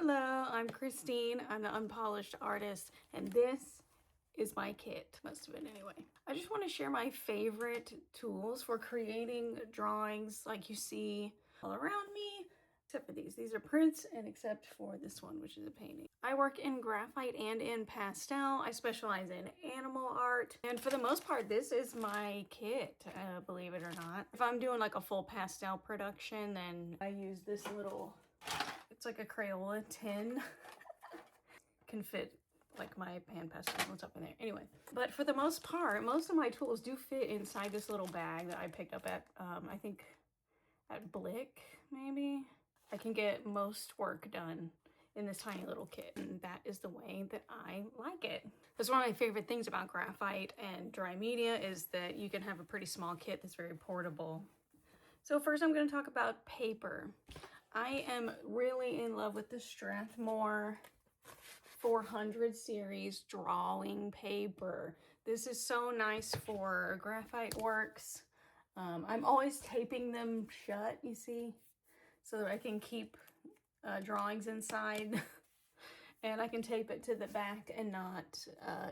Hello, I'm Christine. I'm the Unpolished Artist, and this is my kit, most of it anyway. I just want to share my favorite tools for creating drawings like you see all around me, except for these. These are prints, and except for this one, which is a painting. I work in graphite and in pastel. I specialize in animal art, and for the most part, this is my kit, believe it or not. If I'm doing like a full pastel production, then I use this little, it's like a Crayola tin. Can fit like my pan pastel, what's up in there. Anyway, but for the most part, most of my tools do fit inside this little bag that I picked up at, I think at Blick, maybe. I can get most work done in this tiny little kit, and that is the way that I like it. That's one of my favorite things about graphite and dry media is that you can have a pretty small kit that's very portable. So first I'm going to talk about paper. I am really in love with the Strathmore 400 series drawing paper. This is so nice for graphite works. I'm always taping them shut, you see, so that I can keep drawings inside. And I can tape it to the back and not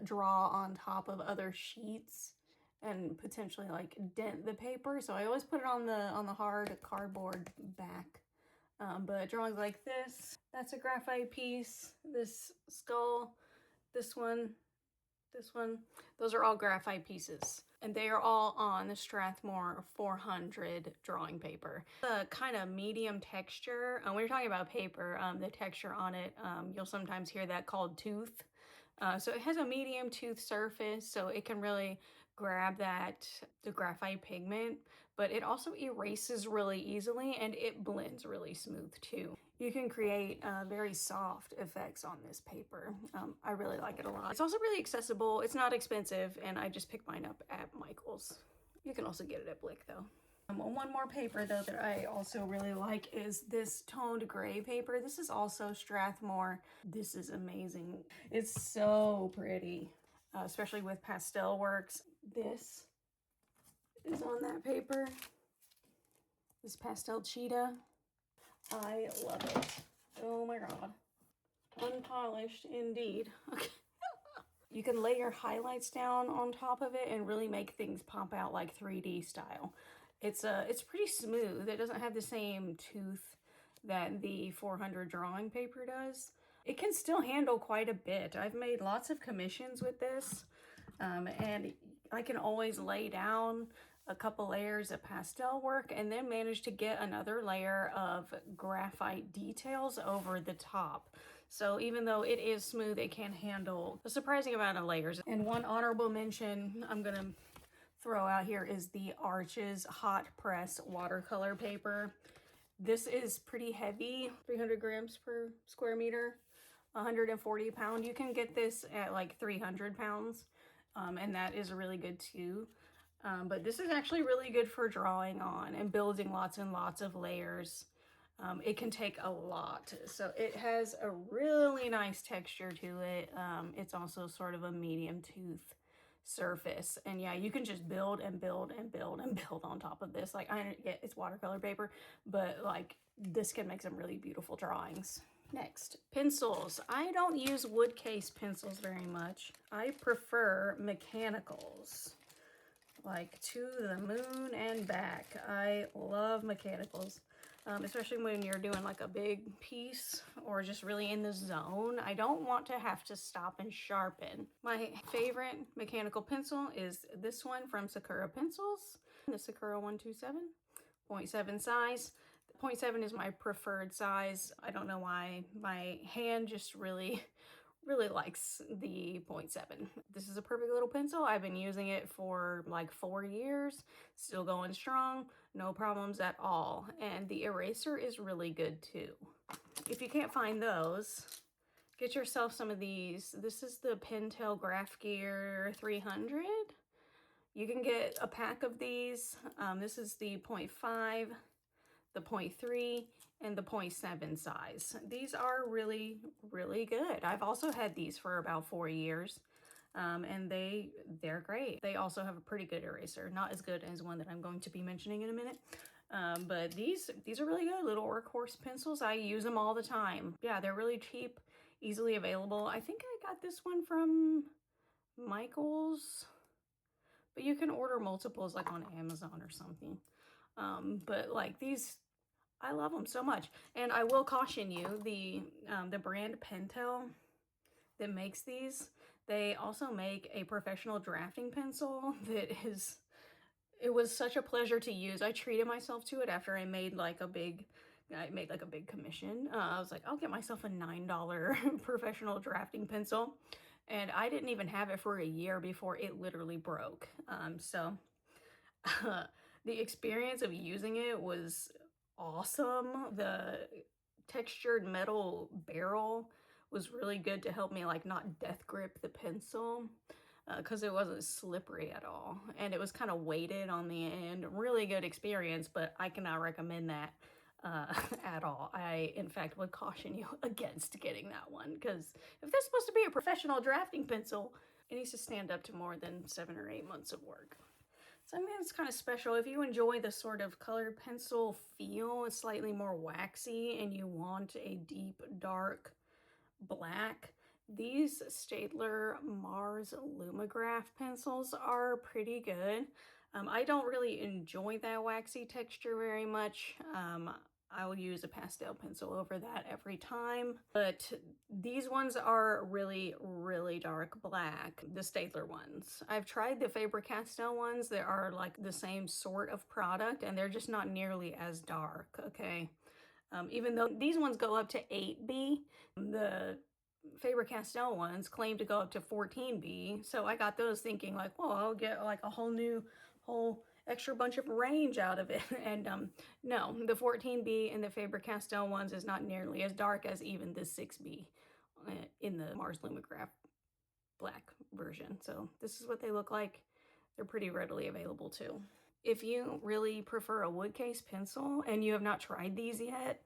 draw on top of other sheets and potentially like dent the paper. So I always put it on the hard cardboard back. But drawings like this, that's a graphite piece. This skull, this one, those are all graphite pieces. And they are all on the Strathmore 400 drawing paper. The kind of medium texture, when you're talking about paper, the texture on it, you'll sometimes hear that called tooth. So it has a medium tooth surface, so it can really grab the graphite pigment, but it also erases really easily and it blends really smooth too. You can create very soft effects on this paper. I really like it a lot. It's also really accessible. It's not expensive, and I just picked mine up at Michael's. You can also get it at Blick though. One more paper though that I also really like is this toned gray paper. This is also Strathmore. This is amazing. It's so pretty, especially with pastel works. This is on that paper. This pastel cheetah. I love it. Oh my god. Unpolished indeed. Okay. You can lay your highlights down on top of it and really make things pop out like 3D style. It's pretty smooth. It doesn't have the same tooth that the 400 drawing paper does. It can still handle quite a bit. I've made lots of commissions with this, and I can always lay down a couple layers of pastel work and then manage to get another layer of graphite details over the top. So even though it is smooth, it can handle a surprising amount of layers. And one honorable mention I'm gonna throw out here is the Arches hot press watercolor paper. This is pretty heavy, 300 grams per square meter, 140 pound. You can get this at like 300 pounds, and that is really good too. But this is actually really good for drawing on and building lots and lots of layers. It can take a lot. So it has a really nice texture to it. It's also sort of a medium tooth surface, and yeah, you can just build and build and build and build on top of this. Like, I get it's watercolor paper, but like this can make some really beautiful drawings. Next, pencils. I don't use wood case pencils very much. I prefer mechanicals, like to the moon and back. I love mechanicals, especially when you're doing like a big piece or just really in the zone. I don't want to have to stop and sharpen. My favorite mechanical pencil is this one from Sakura Pencils, the Sakura 127, 0.7 size. 0.7 is my preferred size. I don't know why. My hand just really likes the 0.7. This is a perfect little pencil. I've been using it for like 4 years, still going strong, no problems at all. And the eraser is really good too. If you can't find those, get yourself some of these. This is the Pentel Graph Gear 300. You can get a pack of these. This is the 0.5, the 0.3, and the 0.7 size. These are really, really good. I've also had these for about 4 years, and they're great. They also have a pretty good eraser. Not as good as one that I'm going to be mentioning in a minute, But these are really good little workhorse pencils. I use them all the time. Yeah, they're really cheap, easily available. I think I got this one from Michael's, but you can order multiples like on Amazon or something. But like these, I love them so much. And I will caution you, the brand Pentel that makes these, they also make a professional drafting pencil that is, it was such a pleasure to use. I treated myself to it after I made like a big commission. I was like, I'll get myself a $9 professional drafting pencil. And I didn't even have it for a year before it literally broke. So the experience of using it was awesome. The textured metal barrel was really good to help me like not death grip the pencil because it wasn't slippery at all, and it was kind of weighted on the end. Really good experience, but I cannot recommend that at all. I in fact would caution you against getting that one, because if this is supposed to be a professional drafting pencil, it needs to stand up to more than 7 or 8 months of work. So I mean, it's kind of special. If you enjoy the sort of colored pencil feel, it's slightly more waxy, and you want a deep, dark black, these Staedtler Mars Lumograph pencils are pretty good. I don't really enjoy that waxy texture very much. I will use a pastel pencil over that every time. But these ones are really, really dark black, the Staedtler ones. I've tried the Faber-Castell ones that are like the same sort of product, and they're just not nearly as dark, okay? Even though these ones go up to 8B, the Faber-Castell ones claim to go up to 14B. So I got those thinking like, well, I'll get like a whole extra bunch of range out of it. And no, the 14B and the Faber-Castell ones is not nearly as dark as even the 6B in the Mars Lumograph black version. So this is what they look like. They're pretty readily available too. If you really prefer a wood case pencil and you have not tried these yet,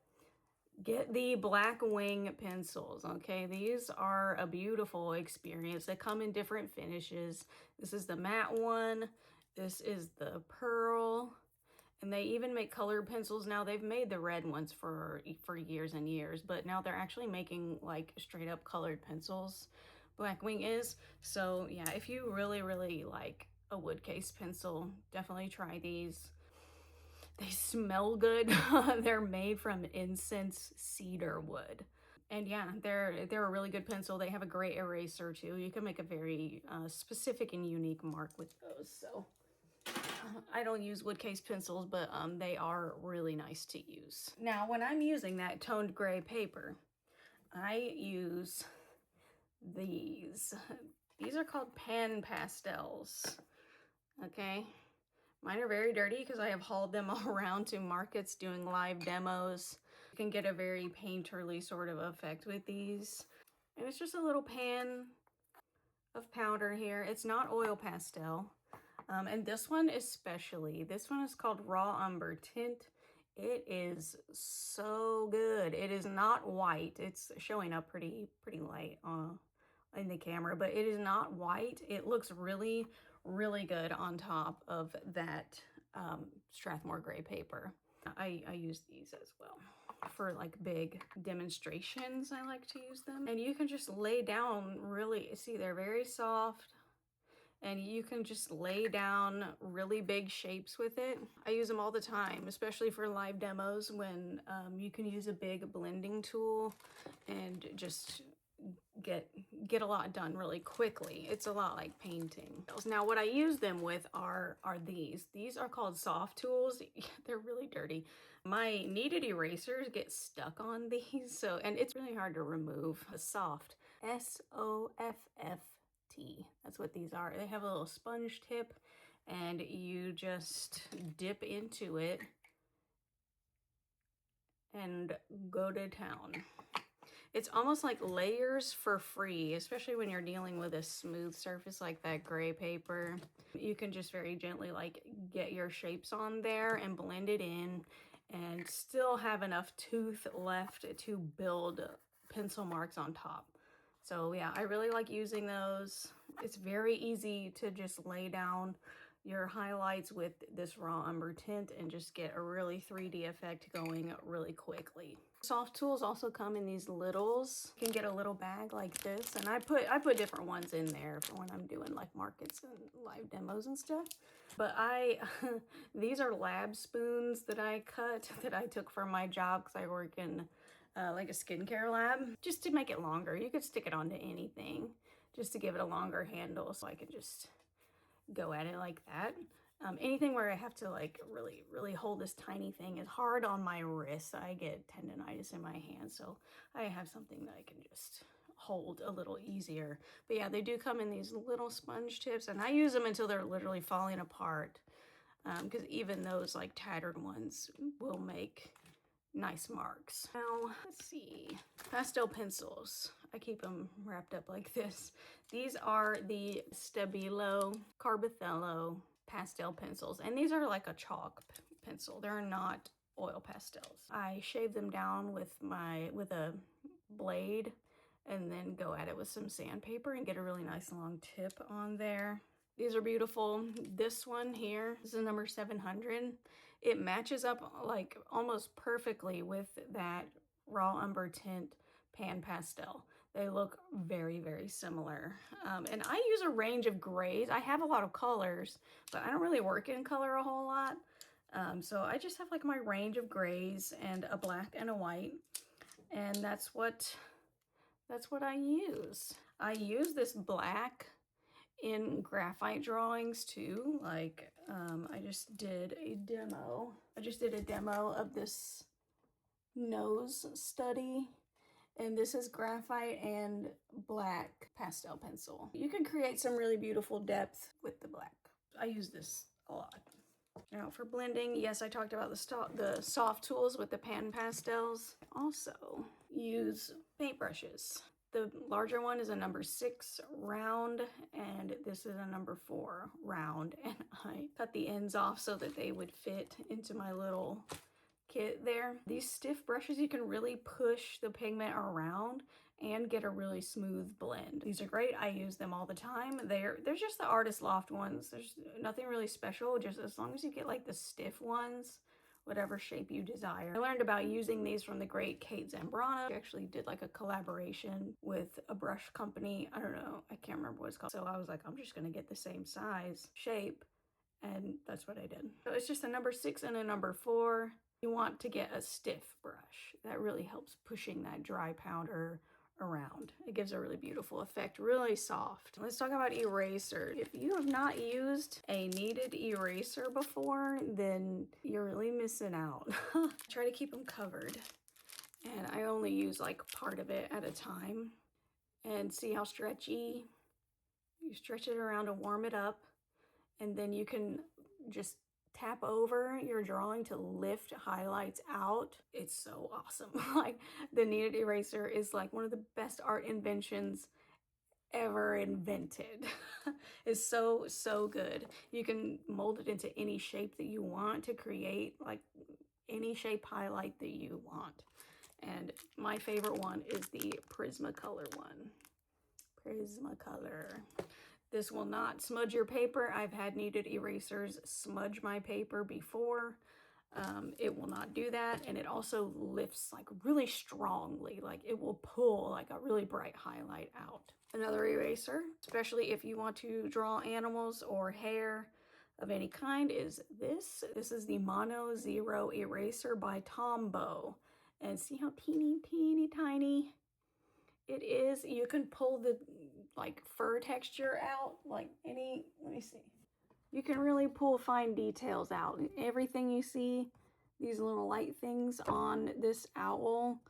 get the Black Wing pencils, okay? These are a beautiful experience. They come in different finishes. This is the matte one. This is the pearl. And they even make colored pencils now. They've made the red ones for years and years, but now they're actually making like straight up colored pencils. Black Wing is. So yeah, if you really, really like a wood case pencil, definitely try these. They smell good. They're made from incense cedar wood. And yeah, they're a really good pencil. They have a great eraser too. You can make a very specific and unique mark with those. So I don't use wood case pencils, but they are really nice to use. Now, when I'm using that toned gray paper, I use these. These are called pan pastels, okay? Mine are very dirty because I have hauled them all around to markets doing live demos. You can get a very painterly sort of effect with these. And it's just a little pan of powder here. It's not oil pastel. And this one especially, this one is called Raw Umber Tint. It is so good. It is not white. It's showing up pretty light in the camera, but it is not white. It looks really, really good on top of that Strathmore gray paper. I use these as well for like big demonstrations. I like to use them, and you can just lay down really, see, they're very soft, and you can just lay down really big shapes with it. I use them all the time, especially for live demos when you can use a big blending tool and just get a lot done really quickly. It's a lot like painting. Now what I use them with are these. These are called soft tools. They're really dirty. My kneaded erasers get stuck on these, so, and it's really hard to remove. Soft, S-O-F-F-T. That's what these are. They have a little sponge tip, and you just dip into it and go to town. It's almost like layers for free, especially when you're dealing with a smooth surface like that gray paper. You can just very gently like get your shapes on there and blend it in and still have enough tooth left to build pencil marks on top. So yeah, I really like using those. It's very easy to just lay down your highlights with this raw umber tint and just get a really 3D effect going really quickly. Soft tools also come in these littles. You can get a little bag like this, and I put different ones in there for when I'm doing like markets and live demos and stuff. But these are lab spoons that I cut, that I took from my job because I work in like a skincare lab, just to make it longer. You could stick it onto anything just to give it a longer handle, so I can just go at it like that. Anything where I have to like really hold this tiny thing is hard on my wrist. I get tendonitis in my hand, so I have something that I can just hold a little easier. But yeah, they do come in these little sponge tips, and I use them until they're literally falling apart, because even those like tattered ones will make nice marks. Now, let's see, pastel pencils. I keep them wrapped up like this. These are the Stabilo Carbothello pastel pencils, and these are like a chalk pencil. They're not oil pastels. I shave them down with a blade and then go at it with some sandpaper and get a really nice long tip on there. These are beautiful. This one here, this is number 700. It matches up like almost perfectly with that raw umber tint pan pastel. They look very similar. And I use a range of grays. I have a lot of colors, but I don't really work in color a whole lot. So I just have like my range of grays and a black and a white. And that's what I use. I use this black in graphite drawings too. Like I just did a demo. Of this nose study, and this is graphite and black pastel pencil. You can create some really beautiful depth with the black. I use this a lot. Now for blending, yes, I talked about the soft tools with the pan pastels. Also use paintbrushes. The larger one is a number 6 round, and this is a number 4 round, and I cut the ends off so that they would fit into my little kit there. These stiff brushes, you can really push the pigment around and get a really smooth blend. These are great. I use them all the time. They're just the Artist Loft ones. There's nothing really special, just as long as you get like the stiff ones, whatever shape you desire. I learned about using these from the great Kate Zambrano. She actually did like a collaboration with a brush company. I don't know, I can't remember what it's called. So I was like, I'm just gonna get the same size, shape, and that's what I did. So it's just a number 6 and a number 4. You want to get a stiff brush. That really helps pushing that dry powder around. It gives a really beautiful effect, really soft. Let's talk about eraser. If you have not used a kneaded eraser before, then you're really missing out. Try to keep them covered. And I only use like part of it at a time. And see how stretchy? You stretch it around to warm it up, and then you can just tap over your drawing to lift highlights out. It's so awesome. Like, the kneaded eraser is like one of the best art inventions ever invented. It's so good. You can mold it into any shape that you want to create like any shape highlight that you want. And my favorite one is the Prismacolor one. Prismacolor. This will not smudge your paper. I've had kneaded erasers smudge my paper before. It will not do that, and it also lifts like really strongly. Like, it will pull like a really bright highlight out. Another eraser, especially if you want to draw animals or hair of any kind, is this. This is the Mono Zero eraser by Tombow. And see how teeny tiny it is? You can pull the like fur texture out, like let me see. You can really pull fine details out. Everything you see, these little light things on this owl,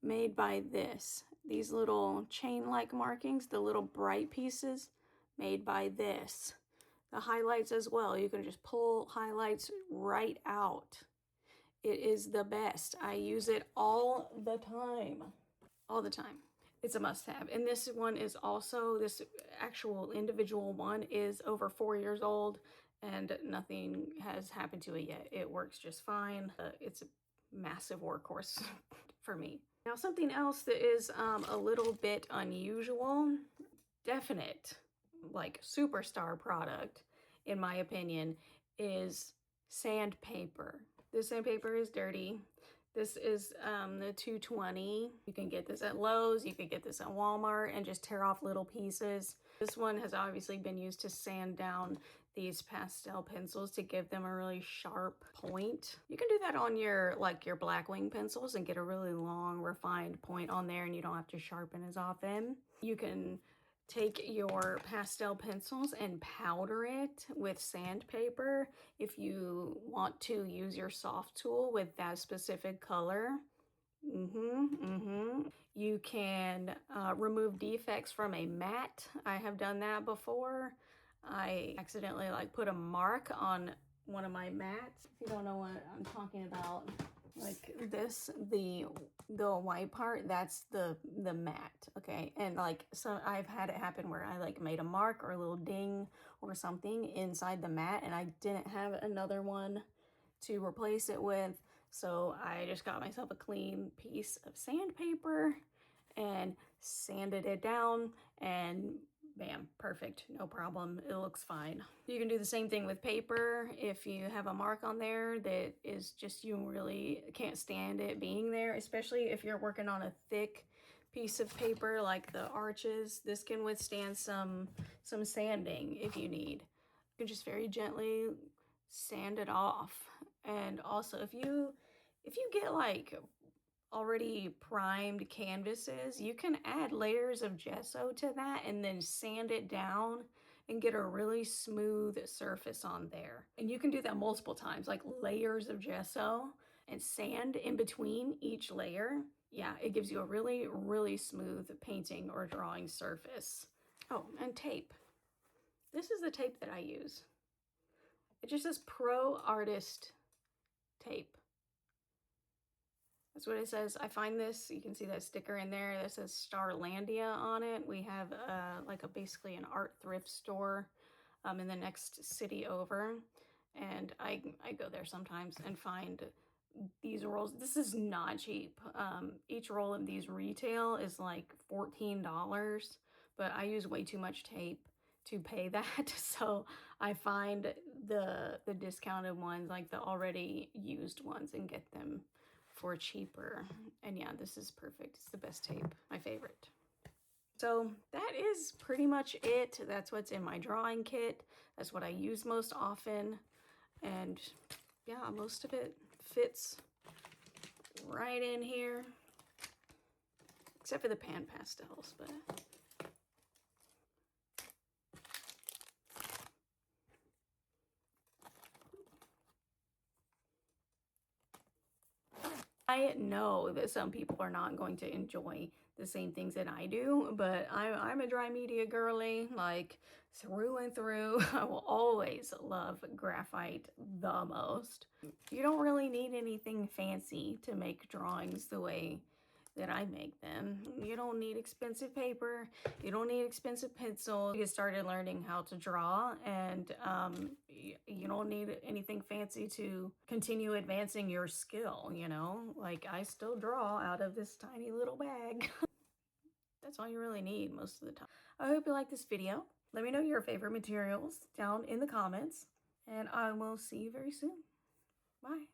made by this. These little chain-like markings, the little bright pieces, made by this. The highlights as well, you can just pull highlights right out. It is the best. I use it all the time. All the time. It's a must-have. And this one is also, this actual individual one is over 4 years old, and nothing has happened to it yet. It works just fine. It's a massive workhorse for me. Now, something else that is a little bit unusual, definite, like superstar product, in my opinion, is sandpaper. This sandpaper is dirty. This is the 220. You can get this at Lowe's, you could get this at Walmart and just tear off little pieces. This one has obviously been used to sand down these pastel pencils to give them a really sharp point. You can do that on your your black wing pencils and get a really long refined point on there, and you don't have to sharpen as often. You can take your pastel pencils and powder it with sandpaper if you want to use your soft tool with that specific color. You can remove defects from a mat. I have done that before. I accidentally put a mark on one of my mats. If you don't know what I'm talking about, like this, the white part, that's the mat, okay? And so I've had it happen where I made a mark or a little ding or something inside the mat, and I didn't have another one to replace it with, so I just got myself a clean piece of sandpaper and sanded it down, and bam, perfect, no problem, it looks fine. You can do the same thing with paper. If you have a mark on there that is just, you really can't stand it being there, especially if you're working on a thick piece of paper like the arches, this can withstand some sanding if you need. You can just very gently sand it off. And also, if you get already primed canvases, you can add layers of gesso to that and then sand it down and get a really smooth surface on there. And you can do that multiple times, like layers of gesso and sand in between each layer. Yeah, it gives you a really, really smooth painting or drawing surface. Oh, and tape. This is the tape that I use. It just says Pro Artist tape. That's what it says. I find this, you can see that sticker in there that says Starlandia on it. We have basically an art thrift store in the next city over, and I go there sometimes and find these rolls. This is not cheap. Each roll of these retail is like $14, but I use way too much tape to pay that, so I find the discounted ones, like the already used ones, and get them for cheaper. And yeah, this is perfect. It's the best tape, my favorite. So that is pretty much it. That's what's in my drawing kit. That's what I use most often, and yeah, most of it fits right in here, except for the pan pastels, but I know that some people are not going to enjoy the same things that I do, but I'm a dry media girly, like through and through. I will always love graphite the most. You don't really need anything fancy to make drawings the way that I make them. You don't need expensive paper. You don't need expensive pencils. You get started learning how to draw, and you don't need anything fancy to continue advancing your skill, you know? Like, I still draw out of this tiny little bag. That's all you really need most of the time. I hope you like this video. Let me know your favorite materials down in the comments, and I will see you very soon. Bye.